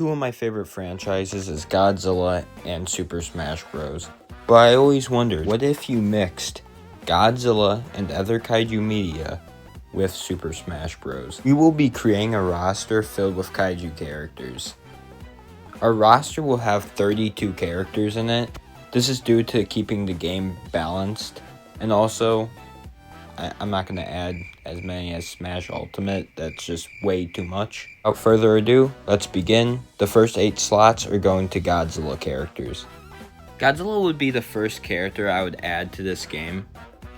two of my favorite franchises is Godzilla and Super Smash Bros. But I always wondered, what if you mixed Godzilla and other kaiju media with Super Smash Bros? We will be creating a roster filled with kaiju characters. Our roster will have 32 characters in it. This is due to keeping the game balanced, and also I'm not going to add as many as Smash Ultimate. That's just way too much. Without further ado, let's begin. The first 8 slots are going to Godzilla characters. Godzilla would be the first character I would add to this game.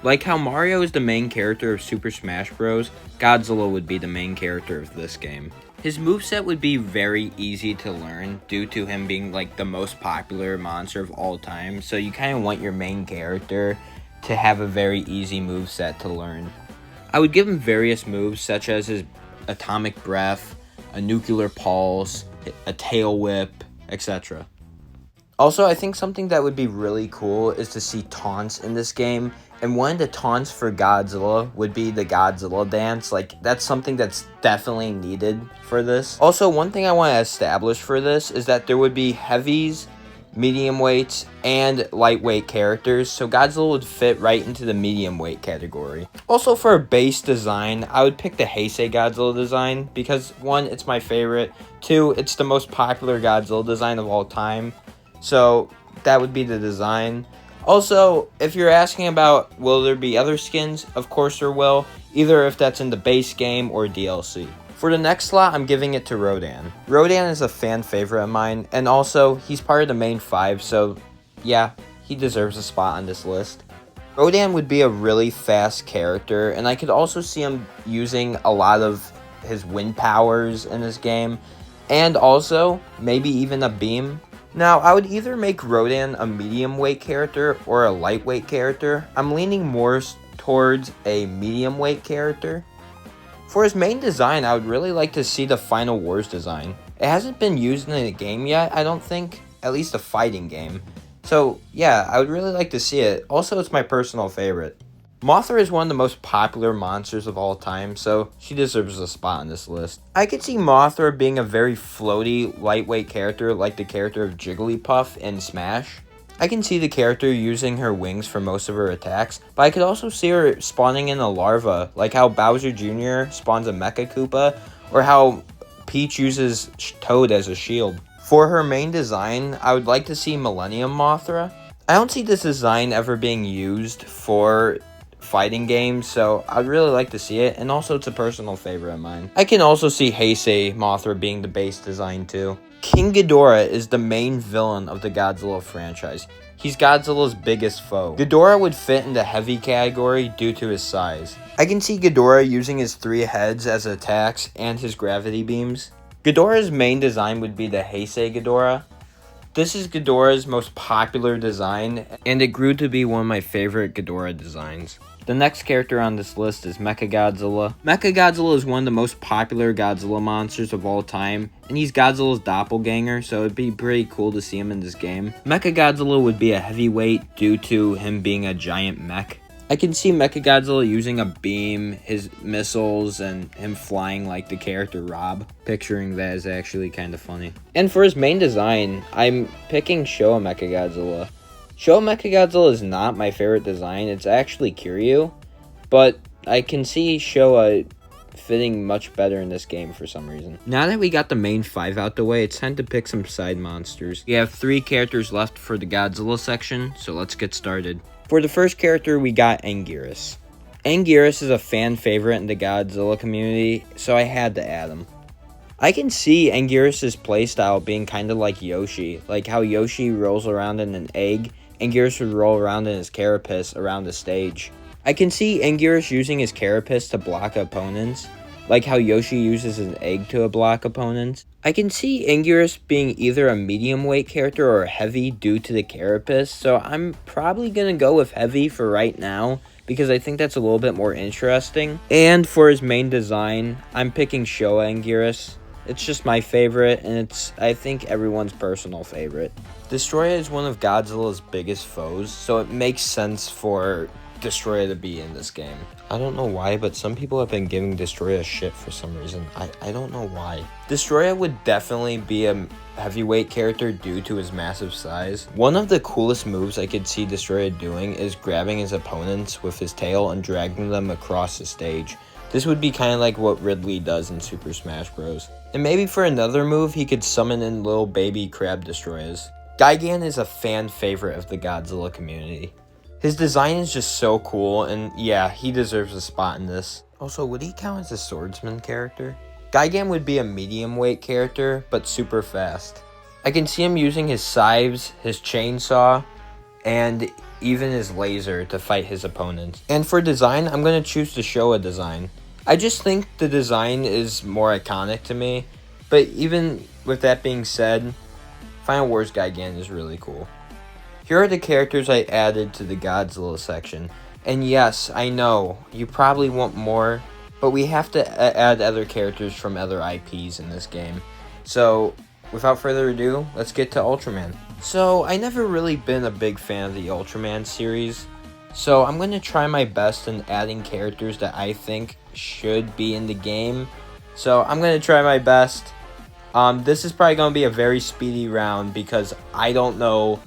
Like how Mario is the main character of Super Smash Bros., Godzilla would be the main character of this game. His moveset would be very easy to learn due to him being like the most popular monster of all time, so you kind of want your main character to have a very easy moveset to learn. I would give him various moves such as his atomic breath, a nuclear pulse, a tail whip, etc. Also, I think something that would be really cool is to see taunts in this game, and one of the taunts for Godzilla would be the Godzilla dance. Like, that's something that's definitely needed for this. Also, one thing I want to establish for this is that there would be heavies, medium weights, and lightweight characters, so Godzilla would fit right into the medium weight category. Also, for a base design, I would pick the Heisei Godzilla design because 1, it's my favorite, 2, it's the most popular Godzilla design of all time, so that would be the design. Also, if you're asking about will there be other skins, of course there will, either if that's in the base game or DLC. For the next slot, I'm giving it to Rodan. Rodan is a fan favorite of mine, and also, he's part of the main 5, so yeah, he deserves a spot on this list. Rodan would be a really fast character, and I could also see him using a lot of his wind powers in this game, and also, maybe even a beam. Now, I would either make Rodan a medium weight character or a lightweight character. I'm leaning more towards a medium weight character. For his main design, I would really like to see the Final Wars design. It hasn't been used in a game yet, I don't think, at least a fighting game. So yeah, I would really like to see it. Also, it's my personal favorite. Mothra is one of the most popular monsters of all time, so she deserves a spot on this list. I could see Mothra being a very floaty, lightweight character like the character of Jigglypuff in Smash. I can see the character using her wings for most of her attacks, but I could also see her spawning in a larva, like how Bowser Jr. spawns a Mecha Koopa, or how Peach uses Toad as a shield. For her main design, I would like to see Millennium Mothra. I don't see this design ever being used for fighting games, so I'd really like to see it, and also it's a personal favorite of mine. I can also see Heisei Mothra being the base design too. King Ghidorah is the main villain of the Godzilla franchise. He's Godzilla's biggest foe. Ghidorah would fit in the heavy category due to his size. I can see Ghidorah using his 3 heads as attacks and his gravity beams. Ghidorah's main design would be the Heisei Ghidorah. This is Ghidorah's most popular design, and it grew to be one of my favorite Ghidorah designs. The next character on this list is Mechagodzilla. Mechagodzilla is one of the most popular Godzilla monsters of all time, and he's Godzilla's doppelganger, so it'd be pretty cool to see him in this game. Mechagodzilla would be a heavyweight due to him being a giant mech. I can see Mechagodzilla using a beam, his missiles, and him flying like the character Rob. Picturing that is actually kind of funny. And for his main design, I'm picking Showa Mechagodzilla. Showa Mechagodzilla is not my favorite design, it's actually Kiryu, but I can see Showa fitting much better in this game for some reason. Now that we got the main 5 out the way, it's time to pick some side monsters. We have 3 characters left for the Godzilla section, so let's get started. For the first character, we got Anguirus. Anguirus is a fan favorite in the Godzilla community, so I had to add him. I can see Anguirus' playstyle being kind of like Yoshi, like how Yoshi rolls around in an egg, Anguirus would roll around in his carapace around the stage. I can see Anguirus using his carapace to block opponents, like how Yoshi uses an egg to block opponents. I can see Anguirus being either a medium weight character or a heavy due to the carapace, so I'm probably going to go with heavy for right now, because I think that's a little bit more interesting. And for his main design, I'm picking Showa Anguirus. It's just my favorite, and it's, I think, everyone's personal favorite. Destroya is one of Godzilla's biggest foes, so it makes sense for Destroyer to be in this game. I don't know why, but some people have been giving Destroyer shit for some reason. I don't know why. Destroyer would definitely be a heavyweight character due to his massive size. One of the coolest moves I could see Destroyer doing is grabbing his opponents with his tail and dragging them across the stage. This would be kind of like what Ridley does in Super Smash Bros. And maybe for another move, he could summon in little baby crab destroyers. Gigan is a fan favorite of the Godzilla community. His design is just so cool, and yeah, he deserves a spot in this. Also, would he count as a swordsman character? Gigan would be a medium weight character, but super fast. I can see him using his scythes, his chainsaw, and even his laser to fight his opponents. And for design, I'm going to choose the Showa design. I just think the design is more iconic to me, but even with that being said, Final Wars Gigan is really cool. Here are the characters I added to the Godzilla section. And yes, I know, you probably want more, but we have to add other characters from other IPs in this game. So, without further ado, let's get to Ultraman. So, I never really been a big fan of the Ultraman series, so I'm going to try my best in adding characters that I think should be in the game. So, I'm going to try my best. This is probably going to be a very speedy round because I don't know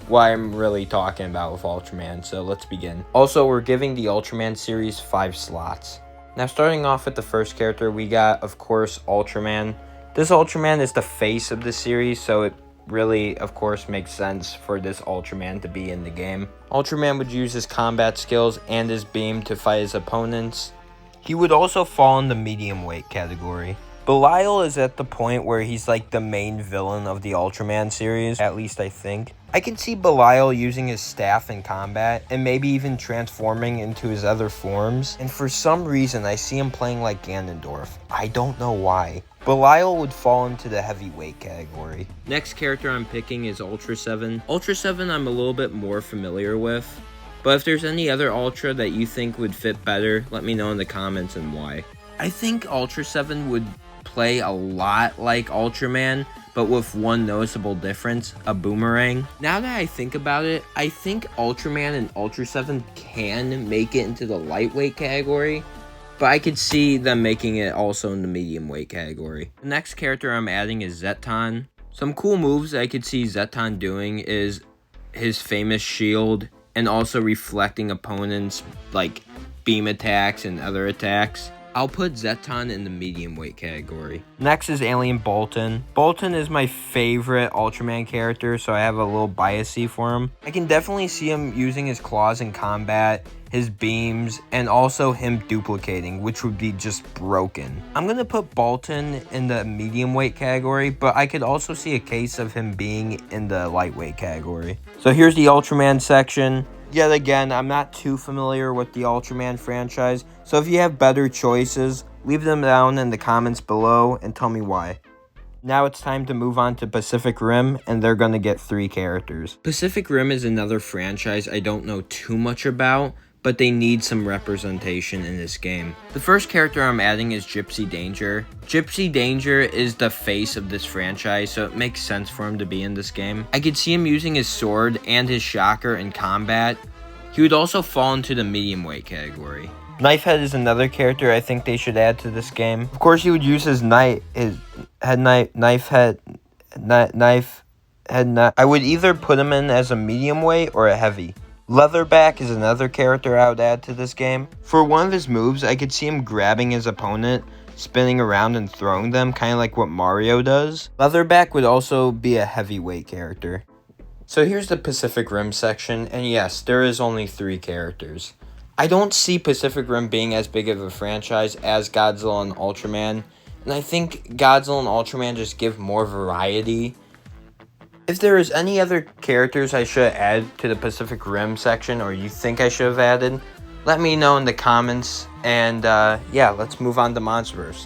what I'm really talking about with Ultraman, so let's begin. Also, we're giving the Ultraman series 5 slots. Now, starting off with the first character, we got, of course, Ultraman. This Ultraman is the face of the series, so it really, of course, makes sense for this Ultraman to be in the game. Ultraman would use his combat skills and his beam to fight his opponents. He would also fall in the medium weight category. Belial is at the point where he's like the main villain of the Ultraman series, at least I think. I can see Belial using his staff in combat, and maybe even transforming into his other forms. And for some reason, I see him playing like Ganondorf. I don't know why. Belial would fall into the heavyweight category. Next character I'm picking is Ultra 7. Ultra 7 I'm a little bit more familiar with, but if there's any other Ultra that you think would fit better, let me know in the comments and why. I think Ultra 7 would play a lot like Ultraman, but with one noticeable difference, a boomerang. Now that I think about it, I think Ultraman and Ultra 7 can make it into the lightweight category, but I could see them making it also in the medium weight category. The next character I'm adding is Zeton. Some cool moves I could see Zeton doing is his famous shield and also reflecting opponents' like beam attacks and other attacks. I'll put Zeton in the medium weight category. Next is Alien Bolton. Bolton is my favorite Ultraman character, so I have a little bias for him. I can definitely see him using his claws in combat, his beams, and also him duplicating, which would be just broken. I'm gonna put Bolton in the medium weight category, but I could also see a case of him being in the lightweight category. So here's the Ultraman section. Yet again, I'm not too familiar with the Ultraman franchise, so if you have better choices, leave them down in the comments below and tell me why. Now it's time to move on to Pacifc Rim, and they're gonna get 3 characters. Pacifc Rim is another franchise I don't know too much about, but they need some representation in this game. The first character I'm adding is Gypsy Danger. Gypsy Danger is the face of this franchise, so it makes sense for him to be in this game. I could see him using his sword and his shocker in combat. He would also fall into the medium weight category. Knifehead is another character I think they should add to this game. Of course, he would use his knife. I would either put him in as a medium weight or a heavy. Leatherback is another character I would add to this game. For one of his moves, I could see him grabbing his opponent, spinning around and throwing them, kind of like what Mario does. Leatherback would also be a heavyweight character. So here's the Pacifc Rim section, and yes, there is only 3 characters. I don't see Pacifc Rim being as big of a franchise as Godzilla and Ultraman, and I think Godzilla and Ultraman just give more variety. If there is any other characters I should add to the Pacifc Rim section, or you think I should have added, let me know in the comments, and yeah, let's move on to Monsterverse.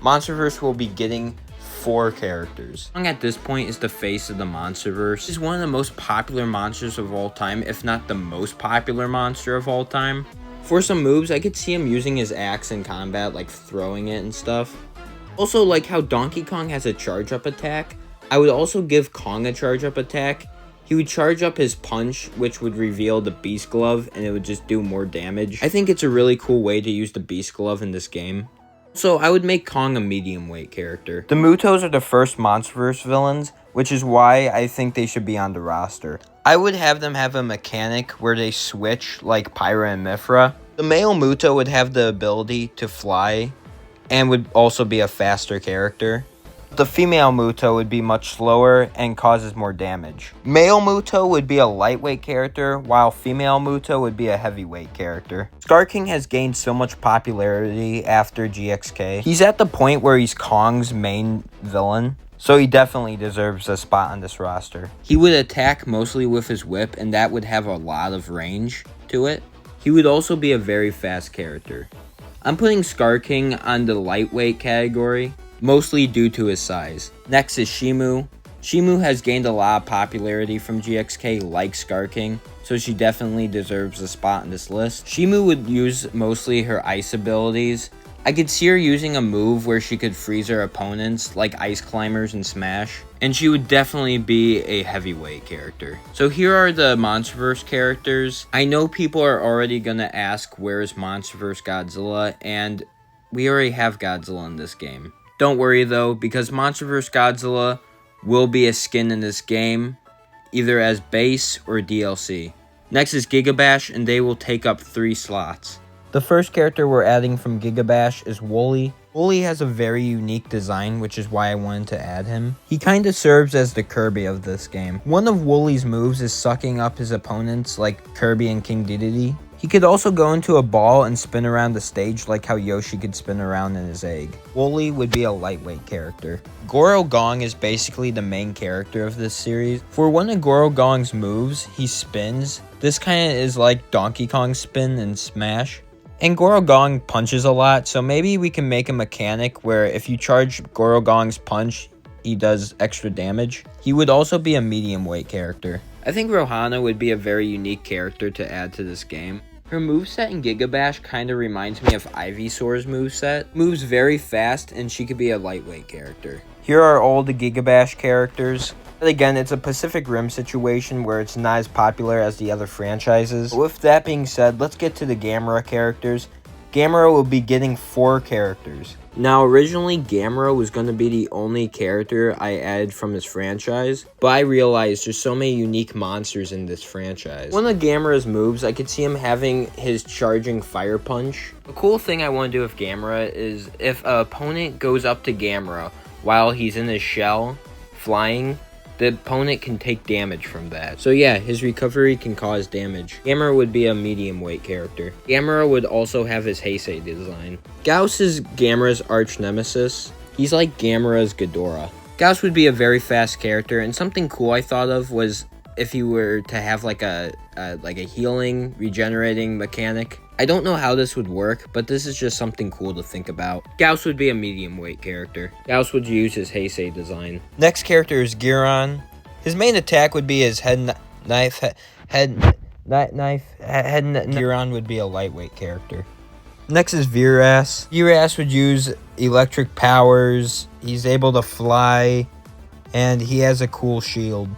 Monsterverse will be getting 4 characters. Kong at this point is the face of the Monsterverse. He's one of the most popular monsters of all time, if not the most popular monster of all time. For some moves, I could see him using his axe in combat, like throwing it and stuff. Also, like how Donkey Kong has a charge-up attack, I would also give Kong a charge-up attack, He would charge up his punch, which would reveal the Beast Glove, and it would just do more damage. I think it's a really cool way to use the Beast Glove in this game. So I would make Kong a medium weight character. The Mutos are the first Monsterverse villains, which is why I think they should be on the roster. I would have them have a mechanic where they switch like Pyra and Mithra. The male Muto would have the ability to fly and would also be a faster character. The female Muto would be much slower and causes more damage. Male Muto would be a lightweight character, while female Muto would be a heavyweight character. Scar King has gained so much popularity after GXK. He's at the point where he's Kong's main villain, so he definitely deserves a spot on this roster. He would attack mostly with his whip, and that would have a lot of range to it. He would also be a very fast character. I'm putting Scar King on the lightweight category, mostly due to his size. Next is Shimu. Shimu has gained a lot of popularity from GXK like Scar King, so she definitely deserves a spot on this list. Shimu would use mostly her ice abilities. I could see her using a move where she could freeze her opponents like Ice Climbers and Smash, and she would definitely be a heavyweight character. So here are the Monsterverse characters. I know people are already gonna ask where is Monsterverse Godzilla, and we already have Godzilla in this game. Don't worry though, because Monsterverse Godzilla will be a skin in this game, either as base or DLC. Next is Gigabash, and they will take up 3 slots. The first character we're adding from Gigabash is Wooly. Wooly has a very unique design, which is why I wanted to add him. He kind of serves as the Kirby of this game. One of Wooly's moves is sucking up his opponents like Kirby and King Dedede. He could also go into a ball and spin around the stage like how Yoshi could spin around in his egg. Wooly would be a lightweight character. Goro Gong is basically the main character of this series. For one of Goro Gong's moves, he spins. This kind of is like Donkey Kong's spin in Smash. And Goro Gong punches a lot, so maybe we can make a mechanic where if you charge Goro Gong's punch, he does extra damage. He would also be a medium weight character. I think Rohana would be a very unique character to add to this game. Her moveset in Gigabash kind of reminds me of Ivysaur's moveset. Moves very fast, and she could be a lightweight character. Here are all the Gigabash characters. But again, it's a Pacific Rim situation where it's not as popular as the other franchises. With that being said, let's get to the Gamera characters. Gamera will be getting 4 characters. Now, originally, Gamera was going to be the only character I added from this franchise, but I realized there's so many unique monsters in this franchise. One of Gamera's moves, I could see him having his charging fire punch. The cool thing I want to do with Gamera is if an opponent goes up to Gamera while he's in his shell, flying, the opponent can take damage from that. So yeah, his recovery can cause damage. Gamera would be a medium weight character. Gamera would also have his Heisei design. Gauss is Gamera's arch nemesis. He's like Gamera's Ghidorah. Gauss would be a very fast character, and something cool I thought of was if he were to have like a healing, regenerating mechanic. I don't know how this would work, but this is just something cool to think about. Gauss would be a medium weight character. Gauss would use his Heisei design. Next character is Giron. His main attack would be his head knife. Giron would be a lightweight character. Next is Viras. Viras would use electric powers. He's able to fly, and he has a cool shield.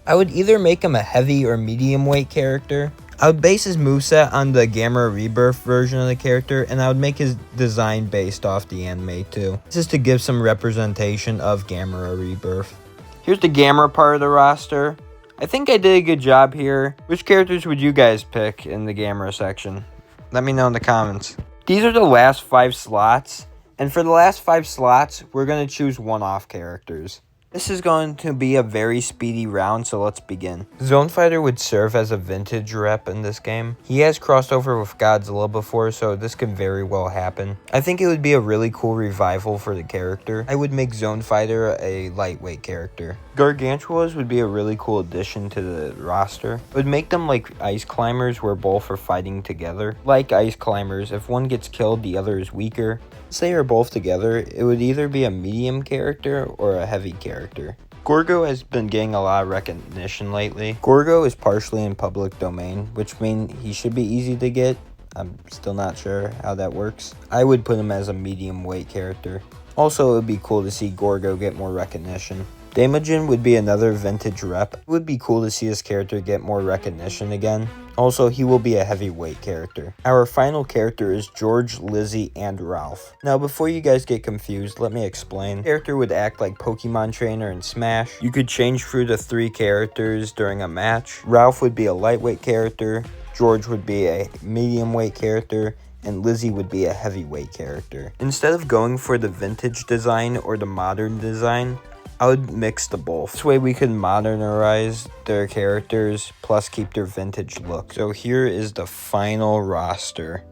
I would either make him a heavy or medium weight character. I would base his moveset on the Gamera Rebirth version of the character, and I would make his design based off the anime too. This is to give some representation of Gamera Rebirth. Here's the Gamera part of the roster. I think I did a good job here. Which characters would you guys pick in the Gamera section? Let me know in the comments. These are the last 5 slots, and for the last 5 slots, we're going to choose one-off characters. This is going to be a very speedy round, so let's begin. Zone Fighter would serve as a vintage rep in this game. He has crossed over with Godzilla before, so this could very well happen. I think it would be a really cool revival for the character. I would make Zone Fighter a lightweight character. Gargantuas would be a really cool addition to the roster. It would make them like Ice Climbers where both are fighting together. Like Ice Climbers, if one gets killed, the other is weaker. Since they are both together, it would either be a medium character or a heavy character. Gorgo has been getting a lot of recognition lately. Gorgo is partially in public domain, which means he should be easy to get. I'm still not sure how that works. I would put him as a medium weight character. Also, it would be cool to see Gorgo get more recognition. Damajin would be another vintage rep. It would be cool to see this character get more recognition again. Also, he will be a heavyweight character. Our final character is George, Lizzie, and Ralph. Now, before you guys get confused, let me explain. The character would act like Pokemon Trainer in Smash. You could change through the 3 characters during a match. Ralph would be a lightweight character, George would be a medium weight character, and Lizzie would be a heavyweight character. Instead of going for the vintage design or the modern design, I would mix the both. This way we could modernize their characters plus keep their vintage look. So here is the final roster.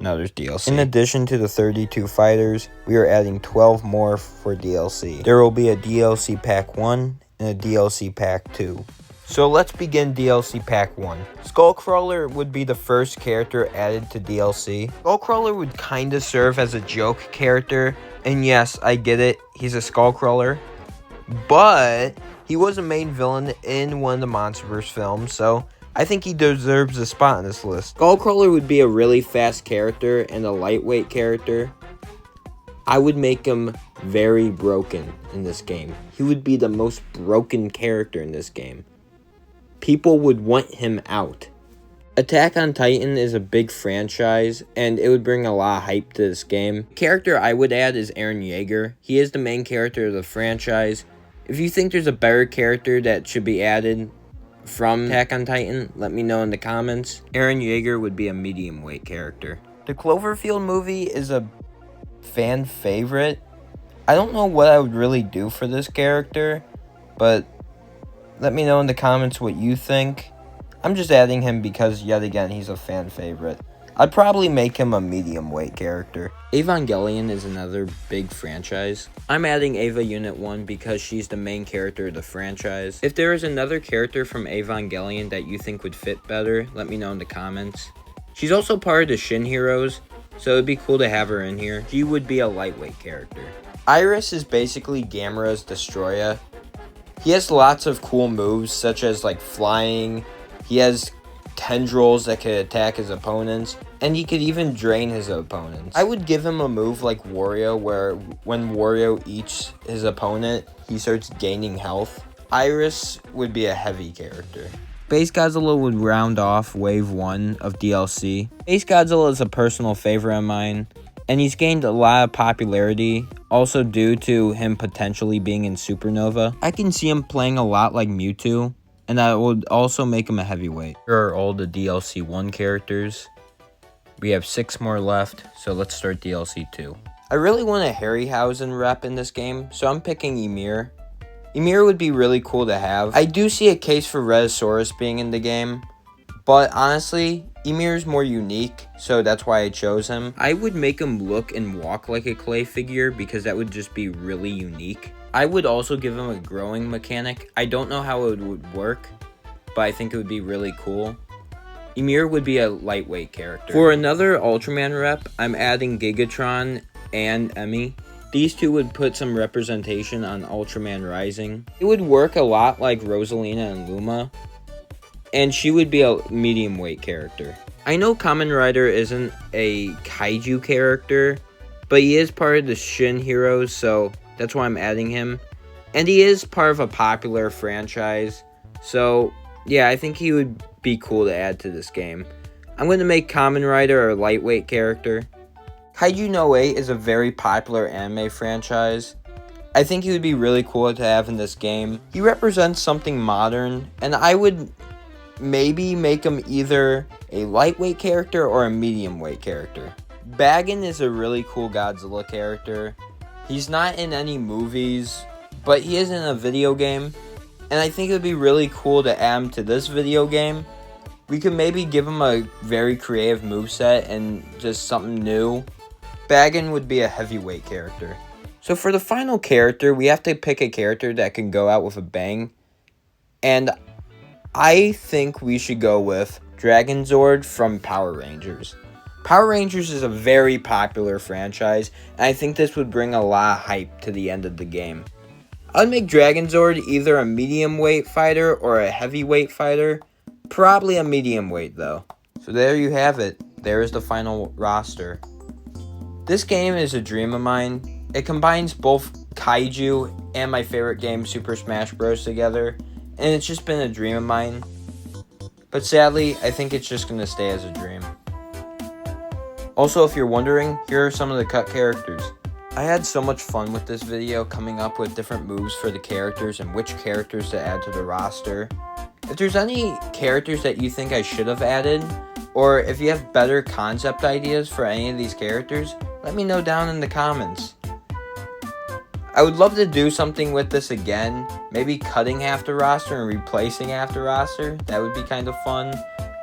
Now there's DLC. In addition to the 32 fighters, we are adding 12 more for DLC. There will be a DLC Pack 1 and a DLC Pack 2. So let's begin DLC Pack 1. Skullcrawler would be the first character added to DLC. Skullcrawler would kinda serve as a joke character, and yes, I get it, he's a Skullcrawler, but he was a main villain in one of the Monsterverse films, so I think he deserves a spot on this list. Skullcrawler would be a really fast character and a lightweight character. I would make him very broken in this game. He would be the most broken character in this game. People would want him out. Attack on Titan is a big franchise, and it would bring a lot of hype to this game. The character I would add is Eren Yeager. He is the main character of the franchise. If you think there's a better character that should be added from Attack on Titan, let me know in the comments. Eren Yeager would be a medium weight character. The Cloverfield movie is a fan favorite. I don't know what I would really do for this character, but let me know in the comments what you think. I'm just adding him because, yet again, he's a fan favorite. I'd probably make him a medium weight character. Evangelion is another big franchise. I'm adding Eva Unit 1 because she's the main character of the franchise. If there is another character from Evangelion that you think would fit better, let me know in the comments. She's also part of the Shin Heroes, so it'd be cool to have her in here. She would be a lightweight character. Iris is basically Gamera's Destroyer. He has lots of cool moves, such as like flying. He has tendrils that could attack his opponents, and he could even drain his opponents. I would give him a move like Wario, where when Wario eats his opponent, he starts gaining health. Iris would be a heavy character. Base Godzilla would round off Wave 1 of DLC. Base Godzilla is a personal favorite of mine, and he's gained a lot of popularity, also due to him potentially being in Supernova. I can see him playing a lot like Mewtwo, and that would also make him a heavyweight. Here are all the DLC 1 characters. We have 6 more left, so let's start DLC 2. I really want a Harryhausen rep in this game, so I'm picking Ymir. Ymir would be really cool to have. I do see a case for Rhedosaurus being in the game, but honestly, Ymir is more unique, so that's why I chose him. I would make him look and walk like a clay figure because that would just be really unique. I would also give him a growing mechanic. I don't know how it would work, but I think it would be really cool. Ymir would be a lightweight character. For another Ultraman rep, I'm adding Gigatron and Emmy. These two would put some representation on Ultraman Rising. It would work a lot like Rosalina and Luma, and she would be a medium weight character. I know Kamen Rider isn't a kaiju character, but he is part of the Shin Heroes, so that's why I'm adding him. And he is part of a popular franchise, so yeah, I think he would be cool to add to this game. I'm going to make Kamen Rider a lightweight character. Kaiju no 8 is a very popular anime franchise. I think he would be really cool to have in this game. He represents something modern, and I would maybe make him either a lightweight character or a medium weight character. Bagan is a really cool Godzilla character. He's not in any movies, but he is in a video game, and I think it would be really cool to add him to this video game. We could maybe give him a very creative moveset and just something new. Bagan would be a heavyweight character. So for the final character, we have to pick a character that can go out with a bang, and I think we should go with Dragonzord from Power Rangers. Power Rangers is a very popular franchise, and I think this would bring a lot of hype to the end of the game. I'd make Dragonzord either a medium weight fighter or a heavyweight fighter. Probably a medium weight though. So there you have it. There is the final roster. This game is a dream of mine. It combines both Kaiju and my favorite game, Super Smash Bros. Together, and it's just been a dream of mine. But sadly, I think it's just going to stay as a dream. Also, if you're wondering, here are some of the cut characters. I had so much fun with this video, coming up with different moves for the characters and which characters to add to the roster. If there's any characters that you think I should have added, or if you have better concept ideas for any of these characters, let me know down in the comments. I would love to do something with this again, maybe cutting half the roster and replacing half the roster. That would be kind of fun.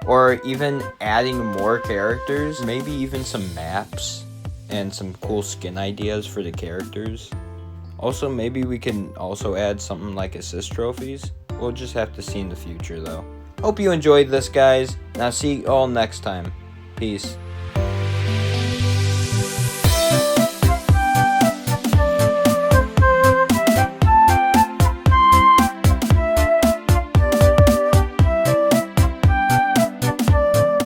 Or even adding more characters, maybe even some maps and some cool skin ideas for the characters. Also, maybe we can also add something like assist trophies. We'll just have to see in the future though. Hope you enjoyed this, guys, and I'll see you all next time. Peace.